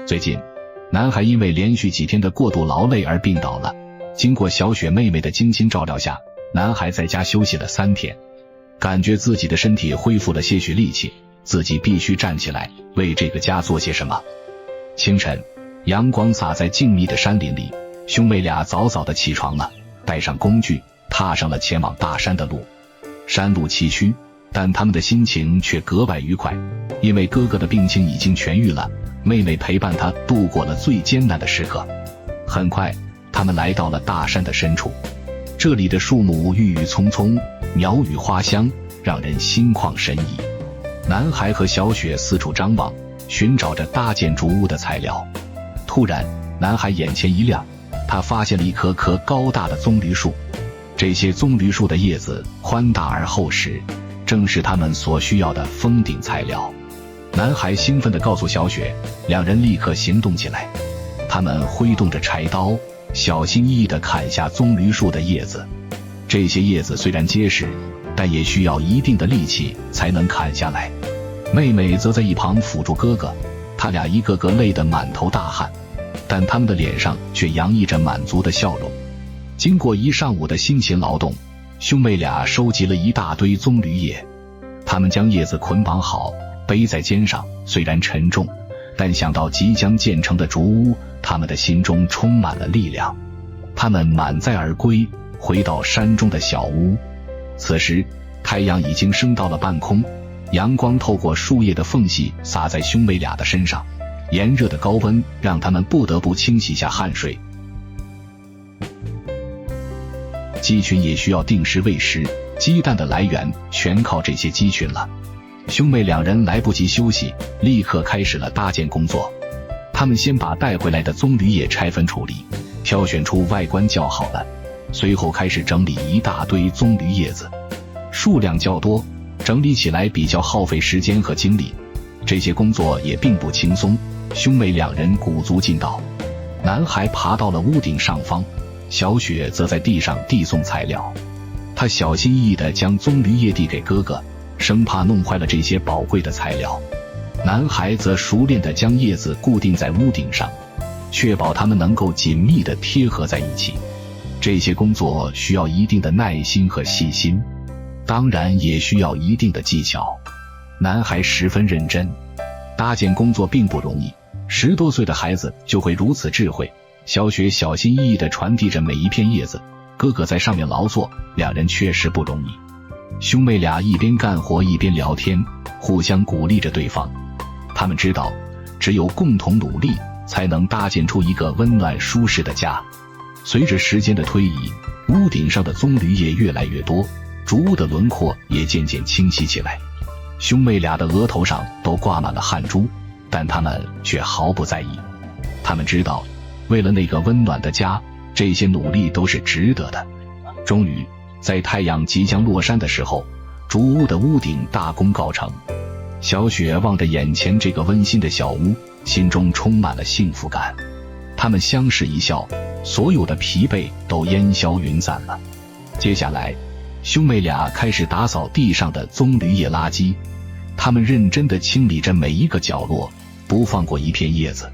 最近，男孩因为连续几天的过度劳累而病倒了。经过小雪妹妹的精心照料下，男孩在家休息了3天，感觉自己的身体恢复了些许力气，自己必须站起来，为这个家做些什么。清晨，阳光洒在静谧的山林里，兄妹俩早早地起床了，带上工具，踏上了前往大山的路。山路崎岖，但他们的心情却格外愉快，因为哥哥的病情已经痊愈了，妹妹陪伴他度过了最艰难的时刻。很快，他们来到了大山的深处，这里的树木郁郁葱葱，鸟语花香，让人心旷神怡。男孩和小雪四处张望，寻找着搭建竹屋的材料。突然，男孩眼前一亮，他发现了一棵棵高大的棕榈树。这些棕榈树的叶子宽大而厚实，正是他们所需要的封顶材料。男孩兴奋地告诉小雪，两人立刻行动起来。他们挥动着柴刀，小心翼翼地砍下棕榈树的叶子。这些叶子虽然结实，但也需要一定的力气才能砍下来。妹妹则在一旁辅助哥哥，他俩一个个累得满头大汗，但他们的脸上却洋溢着满足的笑容。经过一上午的辛勤劳动，兄妹俩收集了一大堆棕榈叶。他们将叶子捆绑好，背在肩上，虽然沉重，但想到即将建成的竹屋，他们的心中充满了力量。他们满载而归，回到山中的小屋。此时，太阳已经升到了半空，阳光透过树叶的缝隙洒在兄妹俩的身上，炎热的高温让他们不得不清洗下汗水。鸡群也需要定时喂食，鸡蛋的来源全靠这些鸡群了。兄妹两人来不及休息，立刻开始了搭建工作。他们先把带回来的棕榈叶拆分处理，挑选出外观较好的，随后开始整理一大堆棕榈叶子。数量较多，整理起来比较耗费时间和精力。这些工作也并不轻松，兄妹两人鼓足劲道。男孩爬到了屋顶上方，小雪则在地上递送材料。他小心翼翼地将棕榈叶递给哥哥，生怕弄坏了这些宝贵的材料。男孩则熟练地将叶子固定在屋顶上，确保它们能够紧密地贴合在一起。这些工作需要一定的耐心和细心，当然也需要一定的技巧。男孩十分认真，搭建工作并不容易，10多岁的孩子就会如此智慧。小雪小心翼翼地传递着每一片叶子，哥哥在上面劳作，两人确实不容易。兄妹俩一边干活一边聊天，互相鼓励着对方。他们知道，只有共同努力，才能搭建出一个温暖舒适的家。随着时间的推移，屋顶上的棕榈叶越来越多，竹屋的轮廓也渐渐清晰起来。兄妹俩的额头上都挂满了汗珠，但他们却毫不在意。他们知道，为了那个温暖的家，这些努力都是值得的。终于，在太阳即将落山的时候，竹屋的屋顶大功告成。小雪望着眼前这个温馨的小屋，心中充满了幸福感。他们相视一笑，所有的疲惫都烟消云散了。接下来，兄妹俩开始打扫地上的棕榈叶垃圾。他们认真地清理着每一个角落，不放过一片叶子。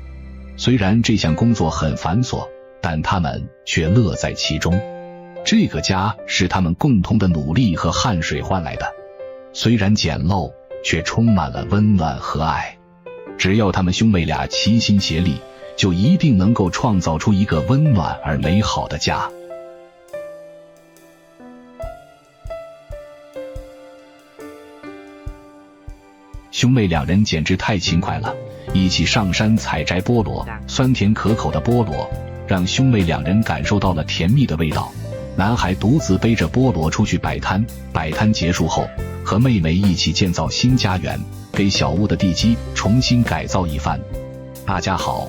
虽然这项工作很繁琐，但他们却乐在其中。这个家是他们共同的努力和汗水换来的，虽然简陋，却充满了温暖和爱。只要他们兄妹俩齐心协力，就一定能够创造出一个温暖而美好的家。兄妹两人简直太勤快了，一起上山采摘菠萝，酸甜可口的菠萝让兄妹两人感受到了甜蜜的味道。男孩独自背着菠萝出去摆摊，摆摊结束后，和妹妹一起建造新家园，给小屋的地基重新改造一番。大家好，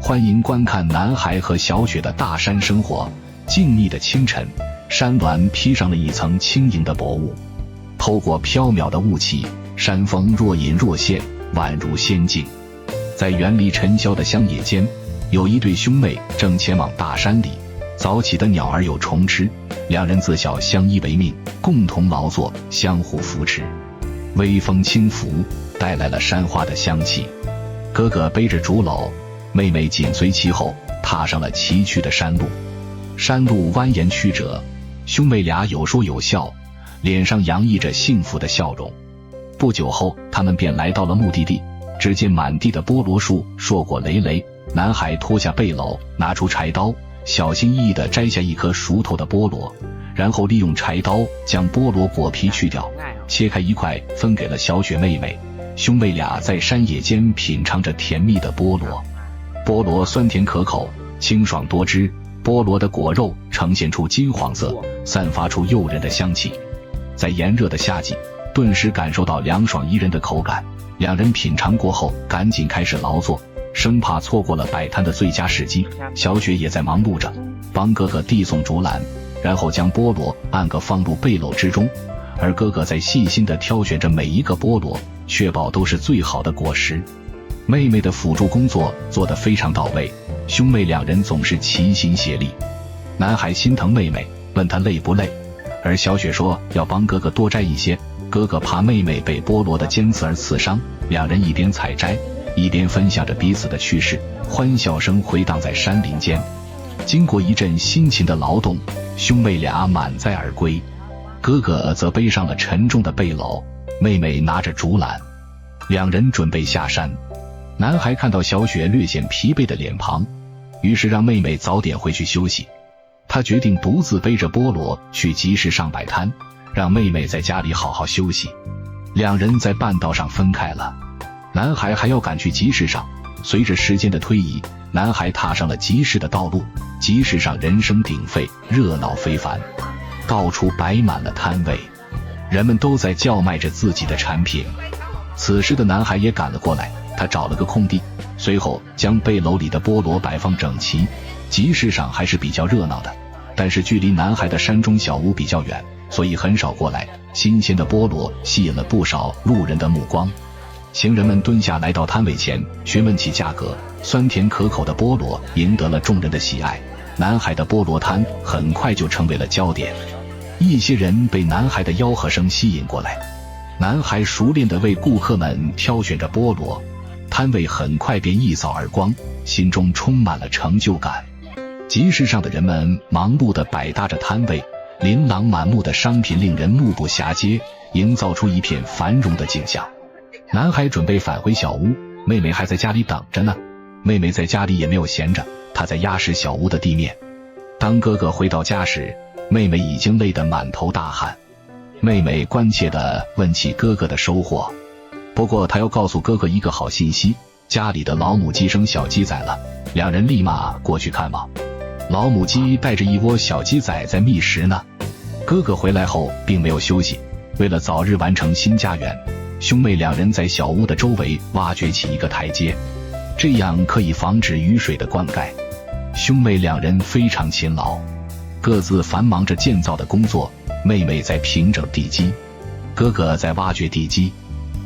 欢迎观看男孩和小雪的大山生活。静谧的清晨，山峦披上了一层轻盈的薄雾，透过飘渺的雾气，山风若隐若现，宛如仙境。在远离尘嚣的乡野间，有一对兄妹正前往大山里。早起的鸟儿有虫吃，两人自小相依为命，共同劳作，相互扶持。微风轻拂，带来了山花的香气。哥哥背着竹篓，妹妹紧随其后，踏上了崎岖的山路。山路蜿蜒曲折，兄妹俩有说有笑，脸上洋溢着幸福的笑容。不久后，他们便来到了目的地，只见满地的菠萝树硕果累累。男孩脱下背篓，拿出柴刀，小心翼翼地摘下一颗熟透的菠萝，然后利用柴刀将菠萝果皮去掉，切开一块分给了小雪妹妹。兄妹俩在山野间品尝着甜蜜的菠萝，菠萝酸甜可口，清爽多汁，菠萝的果肉呈现出金黄色，散发出诱人的香气。在炎热的夏季，顿时感受到凉爽宜人的口感。两人品尝过后，赶紧开始劳作，生怕错过了摆摊的最佳时机。小雪也在忙碌着，帮哥哥递送竹篮，然后将菠萝按个放入背篓之中，而哥哥在细心地挑选着每一个菠萝，确保都是最好的果实。妹妹的辅助工作做得非常到位，兄妹两人总是齐心协力。男孩心疼妹妹，问她累不累，而小雪说要帮哥哥多摘一些，哥哥怕妹妹被菠萝的尖刺而刺伤。两人一边采摘，一边分享着彼此的趣事，欢笑声回荡在山林间。经过一阵辛勤的劳动，兄妹俩满载而归。哥哥则背上了沉重的背篓，妹妹拿着竹篮，两人准备下山。男孩看到小雪略显疲惫的脸庞，于是让妹妹早点回去休息。他决定独自背着菠萝去集市上摆摊，让妹妹在家里好好休息。两人在半道上分开了，男孩还要赶去集市上。随着时间的推移，男孩踏上了集市的道路。集市上人声鼎沸，热闹非凡，到处摆满了摊位，人们都在叫卖着自己的产品。此时的男孩也赶了过来，他找了个空地，随后将背篓里的菠萝摆放整齐。集市上还是比较热闹的，但是距离男孩的山中小屋比较远，所以很少过来。新鲜的菠萝吸引了不少路人的目光，行人们蹲下来到摊位前询问起价格。酸甜可口的菠萝赢得了众人的喜爱，男孩的菠萝摊很快就成为了焦点。一些人被男孩的吆喝声吸引过来，男孩熟练地为顾客们挑选着菠萝，摊位很快便一扫而光，心中充满了成就感。集市上的人们忙碌地摆搭着摊位，琳琅满目的商品令人目不暇接，营造出一片繁荣的景象。男孩准备返回小屋，妹妹还在家里等着呢。妹妹在家里也没有闲着，她在压实小屋的地面。当哥哥回到家时，妹妹已经累得满头大汗。妹妹关切地问起哥哥的收获，不过她要告诉哥哥一个好信息，家里的老母鸡生小鸡仔了。两人立马过去看望，老母鸡带着一窝小鸡仔在觅食呢。哥哥回来后并没有休息，为了早日完成新家园，兄妹两人在小屋的周围挖掘起一个台阶，这样可以防止雨水的灌溉。兄妹两人非常勤劳，各自繁忙着建造的工作。妹妹在平整地基，哥哥在挖掘地基。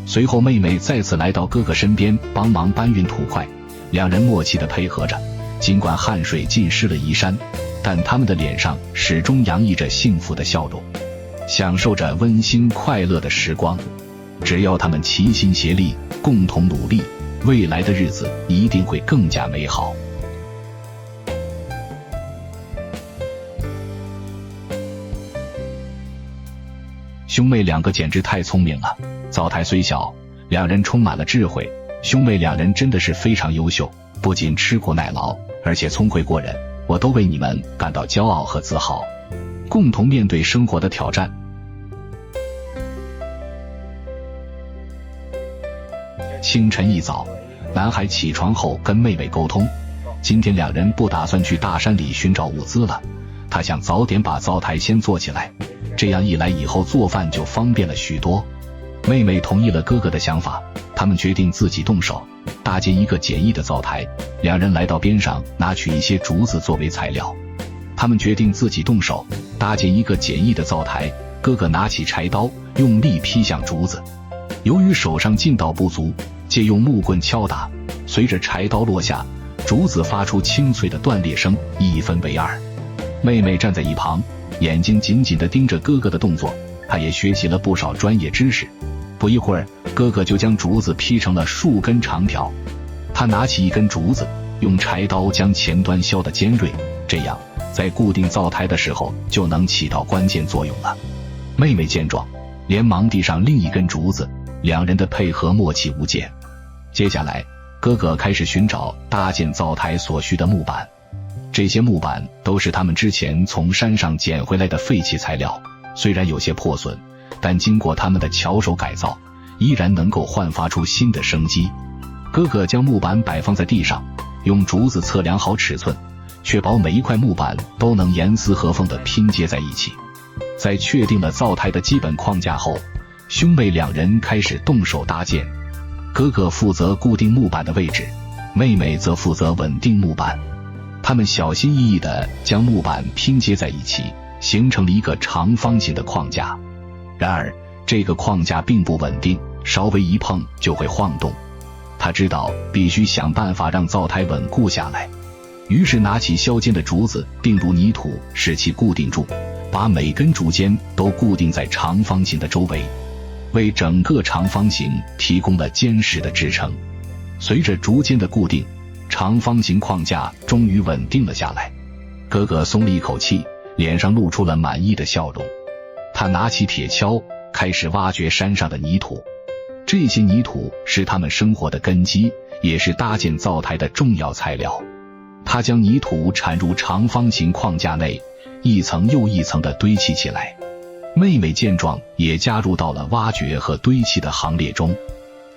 随后妹妹再次来到哥哥身边帮忙搬运土块，两人默契地配合着。尽管汗水浸湿了衣衫，但他们的脸上始终洋溢着幸福的笑容，享受着温馨快乐的时光。只要他们齐心协力，共同努力，未来的日子一定会更加美好。兄妹两个简直太聪明了，灶台虽小，两人充满了智慧。兄妹两人真的是非常优秀，不仅吃苦耐劳，而且聪慧过人，我都为你们感到骄傲和自豪。共同面对生活的挑战。清晨一早，男孩起床后跟妹妹沟通，今天两人不打算去大山里寻找物资了，他想早点把灶台先做起来，这样一来以后做饭就方便了许多。妹妹同意了哥哥的想法，他们决定自己动手搭建一个简易的灶台。两人来到边上拿取一些竹子作为材料，他们决定自己动手搭建一个简易的灶台。哥哥拿起柴刀用力劈向竹子，由于手上劲道不足，借用木棍敲打，随着柴刀落下，竹子发出清脆的断裂声，一分为二。妹妹站在一旁，眼睛紧紧地盯着哥哥的动作，她也学习了不少专业知识。不一会儿，哥哥就将竹子劈成了数根长条。他拿起一根竹子，用柴刀将前端削得尖锐，这样在固定灶台的时候就能起到关键作用了。妹妹见状，连忙递上另一根竹子，两人的配合默契无间。接下来，哥哥开始寻找搭建灶台所需的木板。这些木板都是他们之前从山上捡回来的废弃材料，虽然有些破损，但经过他们的巧手改造，依然能够焕发出新的生机。哥哥将木板摆放在地上，用竹子测量好尺寸，确保每一块木板都能严丝合缝地拼接在一起。在确定了灶台的基本框架后，兄妹两人开始动手搭建。哥哥负责固定木板的位置，妹妹则负责稳定木板。他们小心翼翼地将木板拼接在一起，形成了一个长方形的框架。然而，这个框架并不稳定，稍微一碰就会晃动。他知道必须想办法让灶台稳固下来，于是拿起削尖的竹子钉入泥土，使其固定住，把每根竹尖都固定在长方形的周围，为整个长方形提供了坚实的支撑。随着竹尖的固定，长方形框架终于稳定了下来。哥哥松了一口气，脸上露出了满意的笑容。他拿起铁锹，开始挖掘山上的泥土。这些泥土是他们生活的根基，也是搭建灶台的重要材料。他将泥土铲入长方形框架内，一层又一层地堆砌起来。妹妹见状也加入到了挖掘和堆砌的行列中。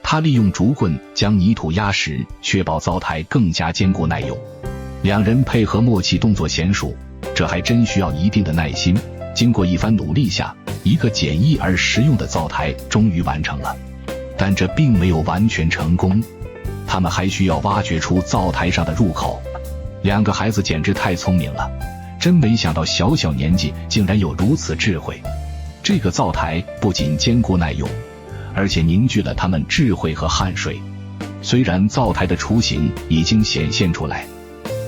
她利用竹棍将泥土压实，确保灶台更加坚固耐用。两人配合默契，动作娴熟，这还真需要一定的耐心。经过一番努力下，一个简易而实用的灶台终于完成了。但这并没有完全成功，他们还需要挖掘出灶台上的入口。两个孩子简直太聪明了，真没想到小小年纪竟然有如此智慧。这个灶台不仅坚固耐用，而且凝聚了他们智慧和汗水。虽然灶台的雏形已经显现出来，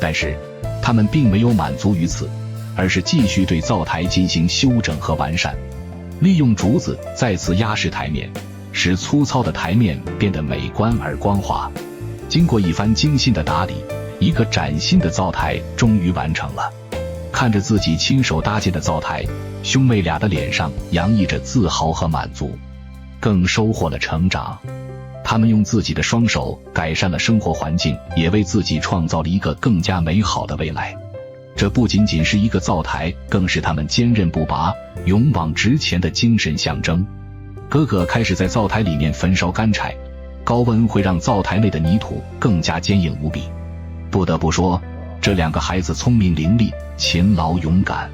但是他们并没有满足于此，而是继续对灶台进行修整和完善。利用竹子再次压实台面，使粗糙的台面变得美观而光滑。经过一番精心的打理，一个崭新的灶台终于完成了。看着自己亲手搭建的灶台，兄妹俩的脸上洋溢着自豪和满足，更收获了成长。他们用自己的双手改善了生活环境，也为自己创造了一个更加美好的未来。这不仅仅是一个灶台，更是他们坚韧不拔、勇往直前的精神象征。哥哥开始在灶台里面焚烧干柴，高温会让灶台内的泥土更加坚硬无比。不得不说，这两个孩子聪明伶俐，勤劳勇敢。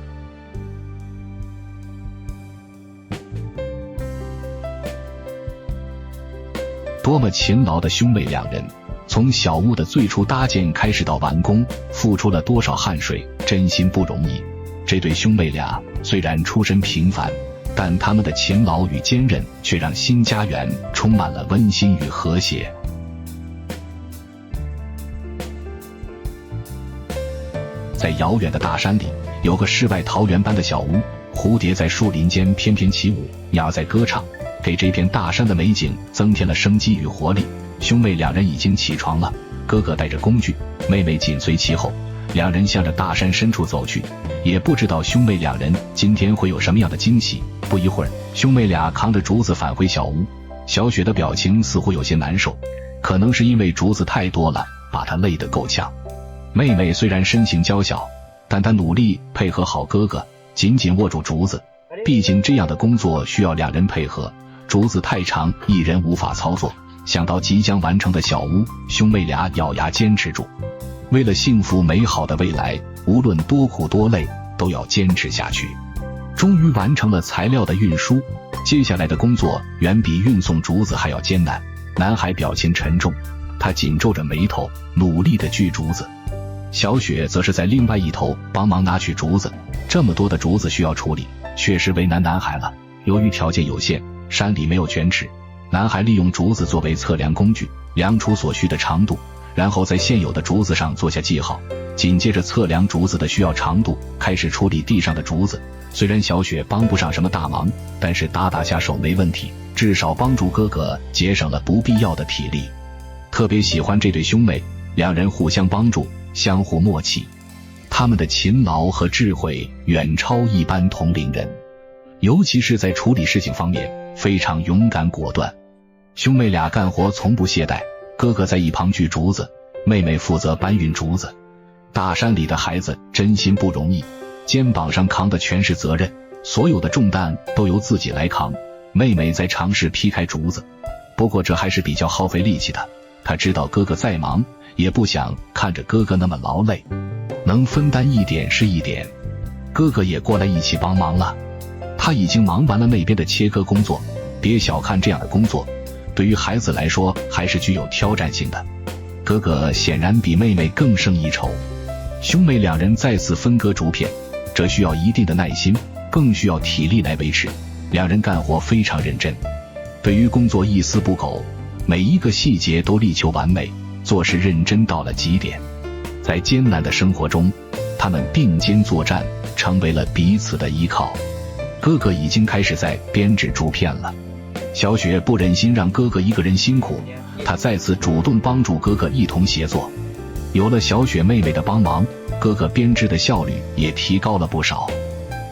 多么勤劳的兄妹两人，从小屋的最初搭建开始到完工，付出了多少汗水，真心不容易。这对兄妹俩虽然出身平凡，但他们的勤劳与坚韧却让新家园充满了温馨与和谐。在遥远的大山里，有个世外桃源般的小屋，蝴蝶在树林间翩翩起舞，鸟在歌唱，给这片大山的美景增添了生机与活力。兄妹两人已经起床了，哥哥带着工具，妹妹紧随其后，两人向着大山深处走去。也不知道兄妹两人今天会有什么样的惊喜。不一会儿，兄妹俩扛着竹子返回小屋，小雪的表情似乎有些难受，可能是因为竹子太多了，把她累得够呛。妹妹虽然身形娇小，但她努力配合好哥哥，紧紧握住竹子。毕竟这样的工作需要两人配合，竹子太长，一人无法操作。想到即将完成的小屋，兄妹俩咬牙坚持住。为了幸福美好的未来，无论多苦多累，都要坚持下去。终于完成了材料的运输，接下来的工作远比运送竹子还要艰难。男孩表情沉重，他紧皱着眉头，努力地锯竹子。小雪则是在另外一头帮忙拿取竹子。这么多的竹子需要处理，确实为难男孩了。由于条件有限，山里没有卷尺，男孩利用竹子作为测量工具，量出所需的长度，然后在现有的竹子上做下记号，紧接着测量竹子的需要长度，开始处理地上的竹子。虽然小雪帮不上什么大忙，但是打下手没问题，至少帮助哥哥节省了不必要的体力。特别喜欢这对兄妹，两人互相帮助，相互默契。他们的勤劳和智慧远超一般同龄人，尤其是在处理事情方面非常勇敢果断。兄妹俩干活从不懈怠，哥哥在一旁锯竹子，妹妹负责搬运竹子。大山里的孩子真心不容易，肩膀上扛的全是责任，所有的重担都由自己来扛。妹妹在尝试劈开竹子，不过这还是比较耗费力气的。她知道哥哥在忙，也不想看着哥哥那么劳累，能分担一点是一点。哥哥也过来一起帮忙了，他已经忙完了那边的切割工作。别小看这样的工作，对于孩子来说还是具有挑战性的。哥哥显然比妹妹更胜一筹。兄妹两人再次分割竹片，这需要一定的耐心，更需要体力来维持。两人干活非常认真，对于工作一丝不苟，每一个细节都力求完美，做事认真到了极点。在艰难的生活中，他们并肩作战，成为了彼此的依靠。哥哥已经开始在编织竹片了，小雪不忍心让哥哥一个人辛苦，她再次主动帮助哥哥一同协作。有了小雪妹妹的帮忙，哥哥编织的效率也提高了不少。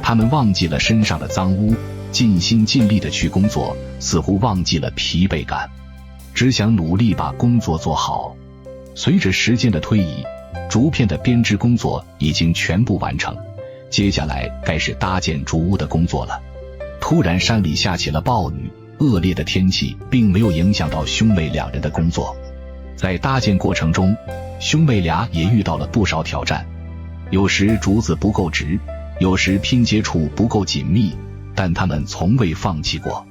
他们忘记了身上的脏污，尽心尽力地去工作，似乎忘记了疲惫感，只想努力把工作做好。随着时间的推移，竹片的编织工作已经全部完成，接下来该是搭建竹屋的工作了。突然山里下起了暴雨，恶劣的天气并没有影响到兄妹两人的工作。在搭建过程中，兄妹俩也遇到了不少挑战，有时竹子不够直，有时拼接处不够紧密，但他们从未放弃过。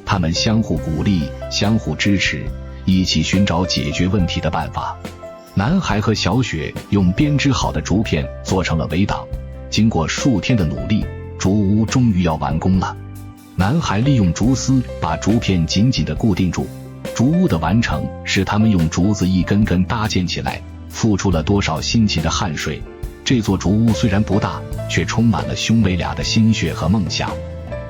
他们相互鼓励，相互支持，一起寻找解决问题的办法。男孩和小雪用编织好的竹片做成了围挡，经过数天的努力，竹屋终于要完工了。男孩利用竹丝把竹片紧紧地固定住，竹屋的完成是他们用竹子一根根搭建起来，付出了多少辛勤的汗水。这座竹屋虽然不大，却充满了兄妹俩的心血和梦想。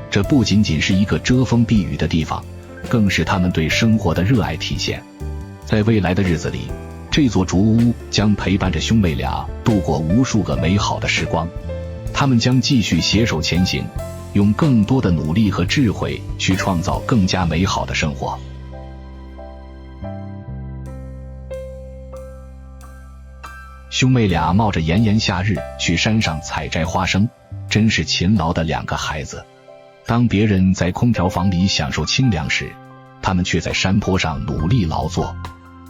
这不仅仅是一个遮风避雨的地方，更是他们对生活的热爱体现。在未来的日子里，这座竹屋将陪伴着兄妹俩度过无数个美好的时光。他们将继续携手前行，用更多的努力和智慧去创造更加美好的生活。兄妹俩冒着炎炎夏日去山上采摘花生，真是勤劳的两个孩子。当别人在空调房里享受清凉时，他们却在山坡上努力劳作，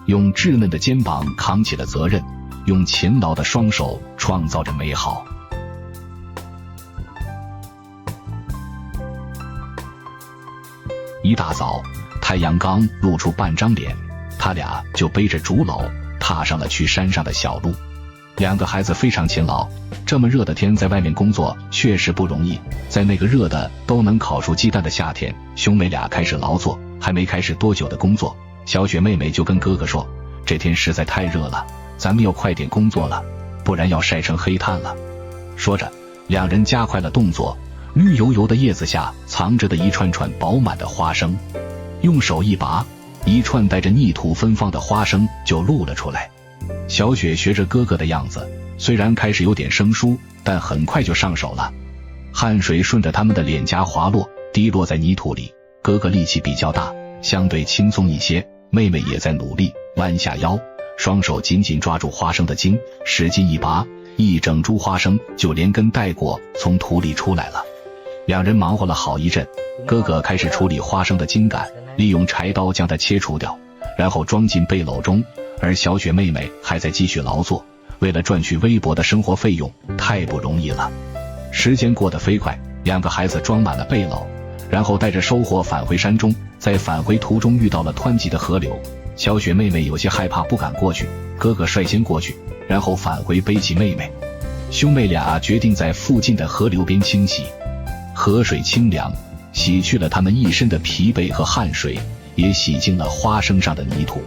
用稚嫩的肩膀扛起了责任，用勤劳的双手创造着美好。一大早，太阳刚露出半张脸，他俩就背着竹篓踏上了去山上的小路。两个孩子非常勤劳，这么热的天在外面工作确实不容易。在那个热的都能烤出鸡蛋的夏天，兄妹俩开始劳作，还没开始多久的工作，小雪妹妹就跟哥哥说，这天实在太热了，咱们要快点工作了，不然要晒成黑炭了。说着，两人加快了动作，绿油油的叶子下藏着的一串串饱满的花生，用手一拔，一串带着泥土芬芳的花生就露了出来。小雪学着哥哥的样子，虽然开始有点生疏，但很快就上手了。汗水顺着他们的脸颊滑落，滴落在泥土里。哥哥力气比较大，相对轻松一些，妹妹也在努力，弯下腰，双手紧紧抓住花生的茎，使劲一拔，一整株花生就连根带果从土里出来了。两人忙活了好一阵，哥哥开始处理花生的茎秆，利用柴刀将它切除掉，然后装进背篓中，而小雪妹妹还在继续劳作，为了赚取微薄的生活费用，太不容易了。时间过得飞快，两个孩子装满了背篓，然后带着收获返回山中。在返回途中遇到了湍急的河流，小雪妹妹有些害怕，不敢过去，哥哥率先过去，然后返回背起妹妹。兄妹俩决定在附近的河流边清洗，河水清凉，洗去了他们一身的疲惫和汗水，也洗净了花生上的泥土。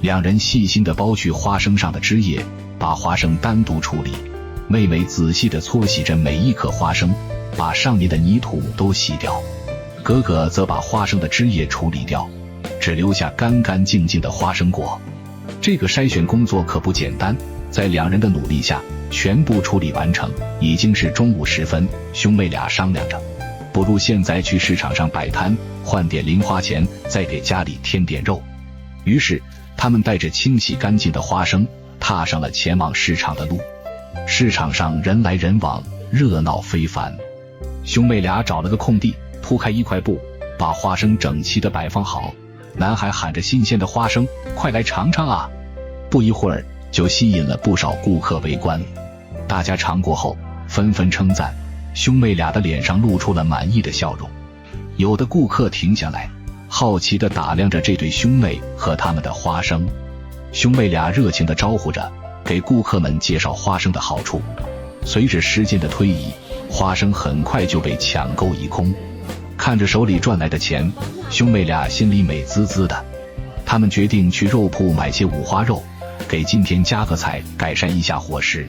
两人细心地剥去花生上的汁液，把花生单独处理。妹妹仔细地搓洗着每一颗花生，把上面的泥土都洗掉。哥哥则把花生的汁液处理掉，只留下干干净净的花生果。这个筛选工作可不简单，在两人的努力下，全部处理完成，已经是中午时分。兄妹俩商量着，不如现在去市场上摆摊，换点零花钱，再给家里添点肉。于是他们带着清洗干净的花生，踏上了前往市场的路。市场上人来人往，热闹非凡。兄妹俩找了个空地，铺开一块布，把花生整齐地摆放好。男孩喊着新鲜的花生，快来尝尝啊！不一会儿就吸引了不少顾客围观。大家尝过后纷纷称赞，兄妹俩的脸上露出了满意的笑容。有的顾客停下来，好奇地打量着这对兄妹和他们的花生。兄妹俩热情地招呼着，给顾客们介绍花生的好处。随着时间的推移，花生很快就被抢购一空。看着手里赚来的钱，兄妹俩心里美滋滋的。他们决定去肉铺买些五花肉，给今天加个菜，改善一下伙食。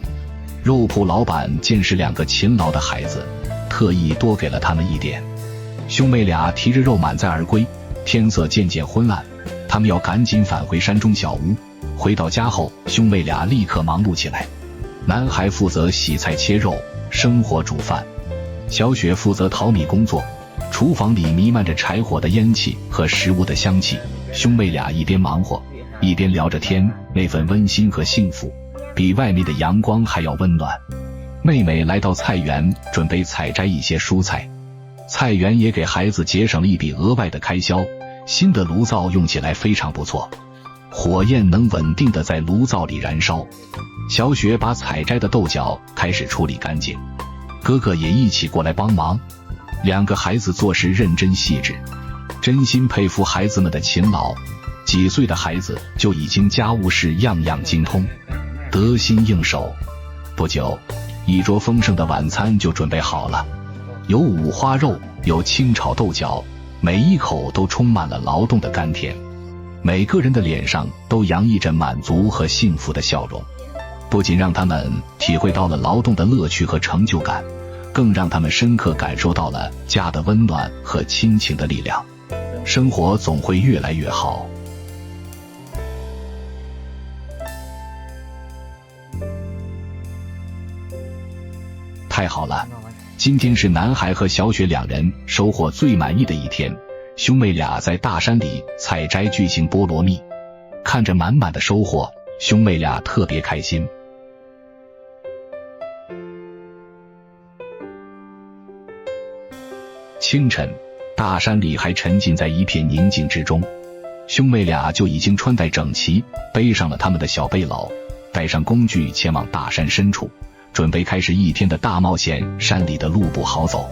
肉铺老板见是两个勤劳的孩子，特意多给了他们一点。兄妹俩提着肉满载而归。天色渐渐昏暗，他们要赶紧返回山中小屋。回到家后，兄妹俩立刻忙碌起来。男孩负责洗菜切肉，生火煮饭；小雪负责淘米工作。厨房里弥漫着柴火的烟气和食物的香气，兄妹俩一边忙活，一边聊着天，那份温馨和幸福，比外面的阳光还要温暖。妹妹来到菜园，准备采摘一些蔬菜。菜园也给孩子节省了一笔额外的开销，新的炉灶用起来非常不错，火焰能稳定地在炉灶里燃烧。小雪把采摘的豆角开始处理干净，哥哥也一起过来帮忙。两个孩子做事认真细致，真心佩服孩子们的勤劳。几岁的孩子就已经家务事样样精通，得心应手。不久，一桌丰盛的晚餐就准备好了，有五花肉，有清炒豆角，每一口都充满了劳动的甘甜。每个人的脸上都洋溢着满足和幸福的笑容，不仅让他们体会到了劳动的乐趣和成就感，更让他们深刻感受到了家的温暖和亲情的力量。生活总会越来越好。太好了，今天是男孩和小雪两人收获最满意的一天。兄妹俩在大山里采摘巨型菠萝蜜，看着满满的收获，兄妹俩特别开心。清晨，大山里还沉浸在一片宁静之中，兄妹俩就已经穿戴整齐，背上了他们的小背篓，带上工具前往大山深处，准备开始一天的大冒险。山里的路不好走，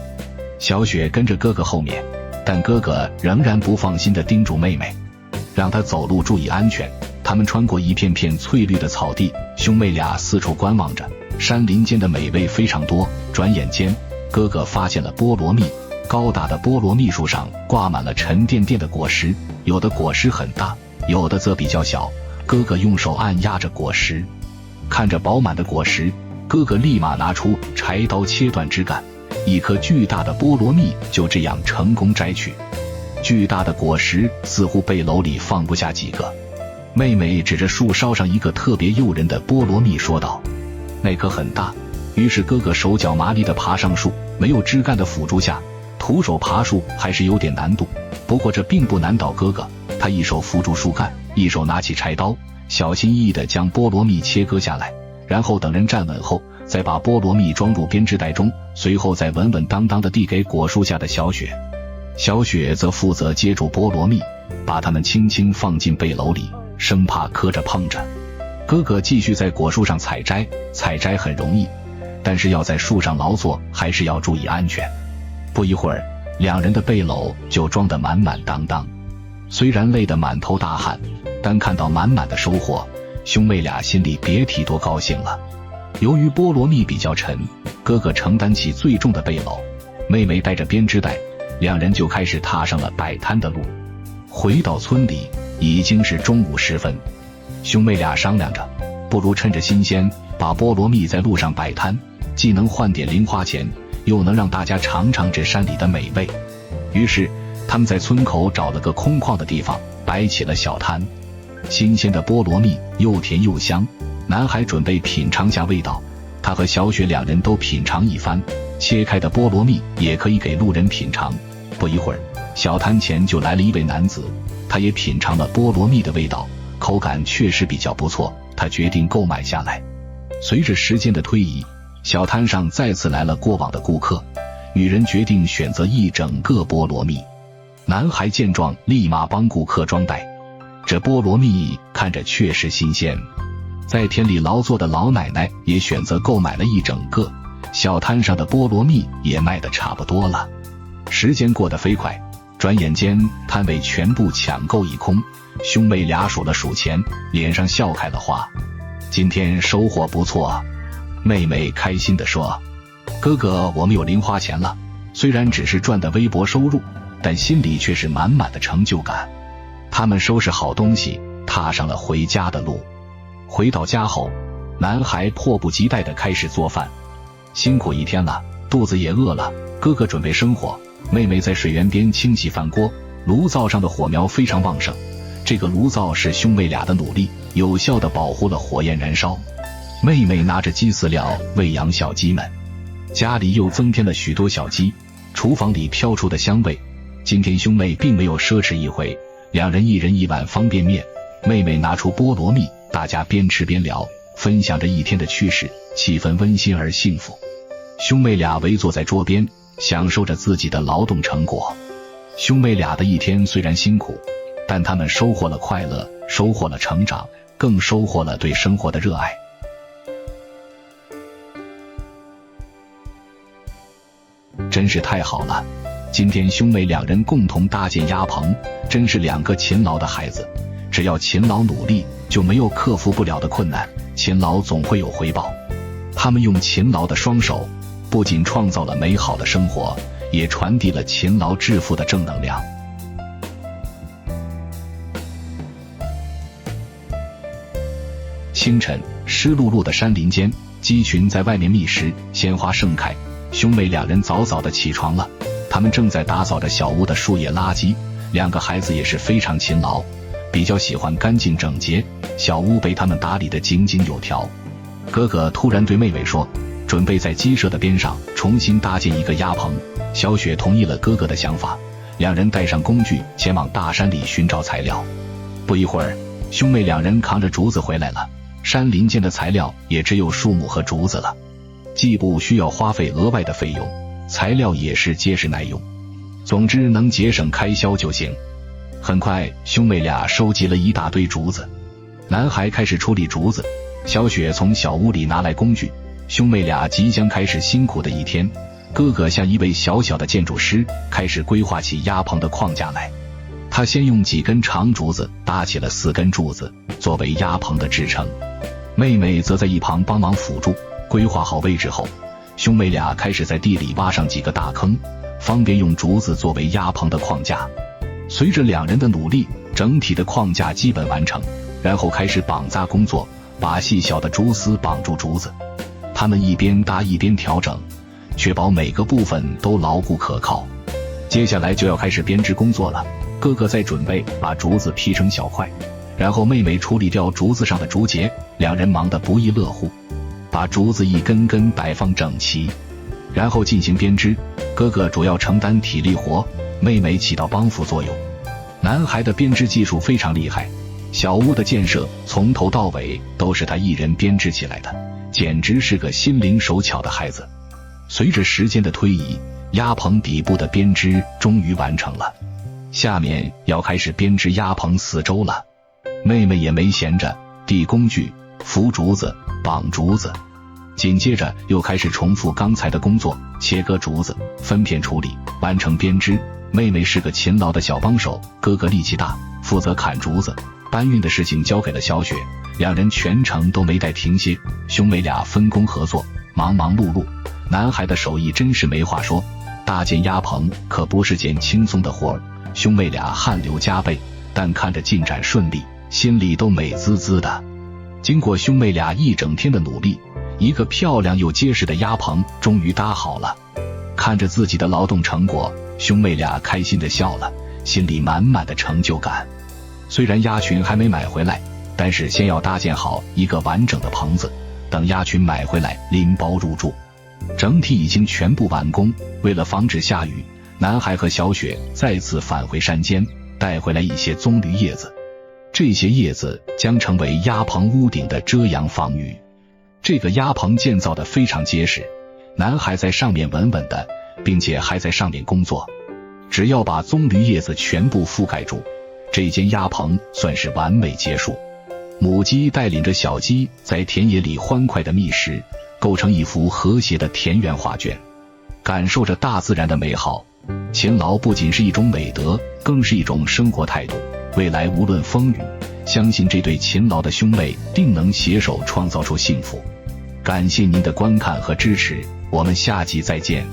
小雪跟着哥哥后面，但哥哥仍然不放心地叮嘱妹妹，让她走路注意安全。他们穿过一片片翠绿的草地，兄妹俩四处观望着，山林间的美味非常多。转眼间，哥哥发现了菠萝蜜。高大的菠萝蜜树上挂满了沉甸甸的果实，有的果实很大，有的则比较小。哥哥用手按压着果实，看着饱满的果实，哥哥立马拿出柴刀切断枝干，一颗巨大的菠萝蜜就这样成功摘取。巨大的果实似乎背篓里放不下几个。妹妹指着树梢上一个特别诱人的菠萝蜜说道：“那颗很大。”于是哥哥手脚麻利地爬上树，没有枝干的辅助下，徒手爬树还是有点难度，不过这并不难倒哥哥。他一手扶住树干，一手拿起柴刀，小心翼翼地将菠萝蜜切割下来，然后等人站稳后，再把菠萝蜜装入编织袋中，随后再稳稳当当地递给果树下的小雪。小雪则负责接住菠萝蜜，把它们轻轻放进背篓里，生怕磕着碰着。哥哥继续在果树上采摘，采摘很容易，但是要在树上劳作还是要注意安全。不一会儿，两人的背篓就装得满满当当。虽然累得满头大汗，但看到满满的收获，兄妹俩心里别提多高兴了。由于菠萝蜜比较沉，哥哥承担起最重的背篓，妹妹带着编织袋，两人就开始踏上了摆摊的路。回到村里，已经是中午时分，兄妹俩商量着，不如趁着新鲜，把菠萝蜜在路上摆摊，既能换点零花钱，又能让大家尝尝这山里的美味。于是他们在村口找了个空旷的地方摆起了小摊。新鲜的菠萝蜜又甜又香，男孩准备品尝下味道，他和小雪两人都品尝一番，切开的菠萝蜜也可以给路人品尝。不一会儿，小摊前就来了一位男子，他也品尝了菠萝蜜的味道，口感确实比较不错，他决定购买下来。随着时间的推移，小摊上再次来了过往的顾客，女人决定选择一整个菠萝蜜。男孩见状立马帮顾客装袋，这菠萝蜜看着确实新鲜。在田里劳作的老奶奶也选择购买了一整个，小摊上的菠萝蜜也卖得差不多了。时间过得飞快，转眼间摊位全部抢购一空，兄妹俩数了数钱，脸上笑开了花。今天收获不错，妹妹开心地说。哥哥，我们有零花钱了，虽然只是赚的微薄收入，但心里却是满满的成就感。他们收拾好东西，踏上了回家的路。回到家后，男孩迫不及待地开始做饭。辛苦一天了，肚子也饿了，哥哥准备生火，妹妹在水源边清洗饭锅，炉灶上的火苗非常旺盛。这个炉灶是兄妹俩的努力，有效地保护了火焰燃烧。妹妹拿着鸡饲料喂养小鸡们，家里又增添了许多小鸡，厨房里飘出的香味。今天兄妹并没有奢侈一回，两人一人一碗方便面，妹妹拿出菠萝蜜，大家边吃边聊，分享着一天的趣事，气氛温馨而幸福。兄妹俩围坐在桌边，享受着自己的劳动成果。兄妹俩的一天虽然辛苦，但他们收获了快乐，收获了成长，更收获了对生活的热爱。真是太好了，今天兄妹两人共同搭建鸭棚，真是两个勤劳的孩子。只要勤劳努力，就没有克服不了的困难，勤劳总会有回报。他们用勤劳的双手，不仅创造了美好的生活，也传递了勤劳致富的正能量。清晨，湿漉漉的山林间，鸡群在外面觅食，鲜花盛开。兄妹两人早早地起床了，他们正在打扫着小屋的树叶垃圾。两个孩子也是非常勤劳，比较喜欢干净整洁，小屋被他们打理得井井有条。哥哥突然对妹妹说，准备在鸡舍的边上重新搭建一个鸭棚。小雪同意了哥哥的想法，两人带上工具前往大山里寻找材料。不一会儿，兄妹两人扛着竹子回来了，山林间的材料也只有树木和竹子了，既不需要花费额外的费用，材料也是结实耐用，总之能节省开销就行。很快，兄妹俩收集了一大堆竹子，男孩开始处理竹子，小雪从小屋里拿来工具，兄妹俩即将开始辛苦的一天。哥哥像一位小小的建筑师，开始规划起鸭棚的框架来。他先用几根长竹子搭起了4根柱子，作为鸭棚的支撑。妹妹则在一旁帮忙辅助。规划好位置后，兄妹俩开始在地里挖上几个大坑，方便用竹子作为鸭棚的框架。随着两人的努力，整体的框架基本完成，然后开始绑扎工作，把细小的竹丝绑住竹子。他们一边搭一边调整，确保每个部分都牢固可靠。接下来就要开始编织工作了，哥哥在准备把竹子劈成小块，然后妹妹处理掉竹子上的竹节，两人忙得不亦乐乎，把竹子一根根摆放整齐，然后进行编织。哥哥主要承担体力活，妹妹起到帮扶作用。男孩的编织技术非常厉害，小屋的建设从头到尾都是他一人编织起来的，简直是个心灵手巧的孩子。随着时间的推移，鸭棚底部的编织终于完成了，下面要开始编织鸭棚四周了。妹妹也没闲着，递工具、扶竹子、绑竹子，紧接着又开始重复刚才的工作，切割竹子、分片处理，完成编织。妹妹是个勤劳的小帮手，哥哥力气大，负责砍竹子，搬运的事情交给了小雪，两人全程都没带停歇。兄妹俩分工合作，忙忙碌碌，男孩的手艺真是没话说。搭建鸭棚可不是件轻松的活儿，兄妹俩汗流浃背，但看着进展顺利，心里都美滋滋的。经过兄妹俩一整天的努力，一个漂亮又结实的鸭棚终于搭好了。看着自己的劳动成果，兄妹俩开心地笑了，心里满满的成就感。虽然鸭群还没买回来，但是先要搭建好一个完整的棚子，等鸭群买回来拎包入住。整体已经全部完工，为了防止下雨，男孩和小雪再次返回山间，带回来一些棕榈叶子。这些叶子将成为鸭棚屋顶的遮阳防雨。这个鸭棚建造得非常结实，男孩在上面稳稳的，并且还在上面工作。只要把棕榈叶子全部覆盖住，这间鸭棚算是完美结束。母鸡带领着小鸡在田野里欢快地觅食，构成一幅和谐的田园画卷。感受着大自然的美好，勤劳不仅是一种美德，更是一种生活态度。未来无论风雨，相信这对勤劳的兄妹定能携手创造出幸福。感谢您的观看和支持，我们下集再见。